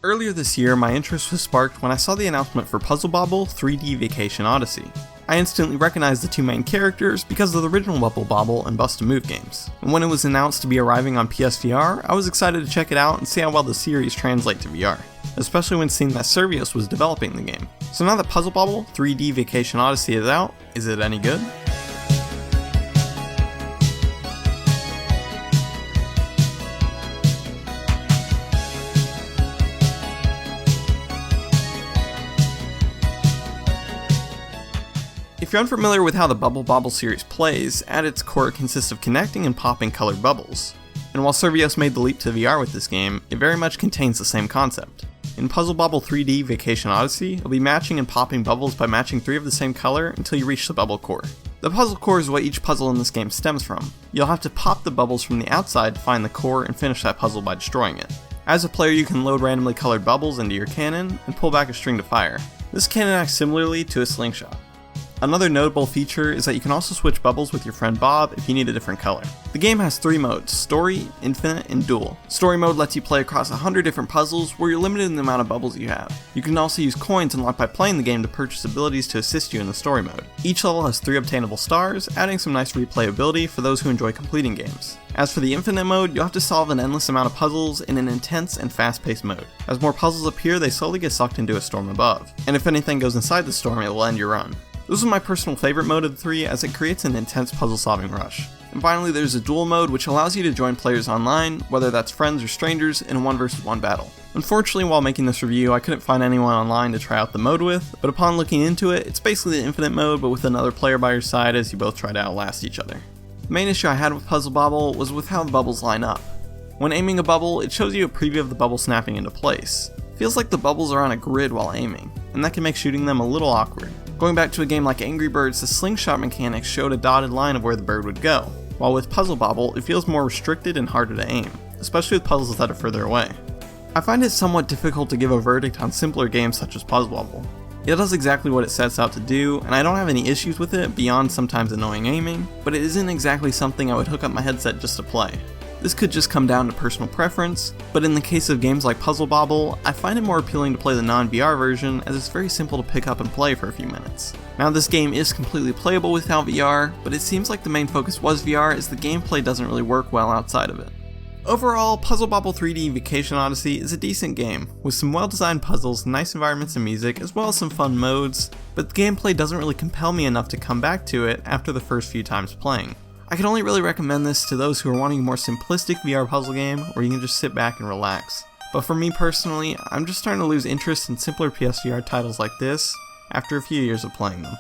Earlier this year, my interest was sparked when I saw the announcement for Puzzle Bobble 3D Vacation Odyssey. I instantly recognized the two main characters because of the original Bobble and Bust a Move games. And when it was announced to be arriving on PSVR, I was excited to check it out and see how well the series translate to VR, especially when seeing that Servios was developing the game. So now that Puzzle Bobble 3D Vacation Odyssey is out, is it any good? If you're unfamiliar with how the Bobble series plays, at its core it consists of connecting and popping colored bubbles. And while Servios made the leap to VR with this game, it very much contains the same concept. In Puzzle Bobble 3D Vacation Odyssey, you'll be matching and popping bubbles by matching 3 of the same color until you reach the bubble core. The puzzle core is what each puzzle in this game stems from. You'll have to pop the bubbles from the outside to find the core and finish that puzzle by destroying it. As a player, you can load randomly colored bubbles into your cannon and pull back a string to fire. This cannon acts similarly to a slingshot. Another notable feature is that you can also switch bubbles with your friend Bob if you need a different color. The game has 3 modes: Story, Infinite, and Duel. Story mode lets you play across 100 different puzzles where you're limited in the amount of bubbles you have. You can also use coins unlocked by playing the game to purchase abilities to assist you in the story mode. Each level has 3 obtainable stars, adding some nice replayability for those who enjoy completing games. As for the Infinite mode, you'll have to solve an endless amount of puzzles in an intense and fast-paced mode. As more puzzles appear, they slowly get sucked into a storm above, and if anything goes inside the storm, it will end your run. This is my personal favorite mode of the 3 as it creates an intense puzzle-solving rush. And finally, there's a duel mode which allows you to join players online, whether that's friends or strangers, in a 1v1 battle. Unfortunately, while making this review, I couldn't find anyone online to try out the mode with, but upon looking into it, it's basically the Infinite mode but with another player by your side as you both try to outlast each other. The main issue I had with Puzzle Bobble was with how the bubbles line up. When aiming a bubble, it shows you a preview of the bubble snapping into place. It feels like the bubbles are on a grid while aiming, and that can make shooting them a little awkward. Going back to a game like Angry Birds, the slingshot mechanics showed a dotted line of where the bird would go, while with Puzzle Bobble, it feels more restricted and harder to aim, especially with puzzles that are further away. I find it somewhat difficult to give a verdict on simpler games such as Puzzle Bobble. It does exactly what it sets out to do, and I don't have any issues with it beyond sometimes annoying aiming, but it isn't exactly something I would hook up my headset just to play. This could just come down to personal preference, but in the case of games like Puzzle Bobble, I find it more appealing to play the non-VR version as it's very simple to pick up and play for a few minutes. Now this game is completely playable without VR, but it seems like the main focus was VR as the gameplay doesn't really work well outside of it. Overall, Puzzle Bobble 3D Vacation Odyssey is a decent game, with some well-designed puzzles, nice environments and music, as well as some fun modes, but the gameplay doesn't really compel me enough to come back to it after the first few times playing. I can only really recommend this to those who are wanting a more simplistic VR puzzle game where you can just sit back and relax. But for me personally, I'm just starting to lose interest in simpler PSVR titles like this after a few years of playing them.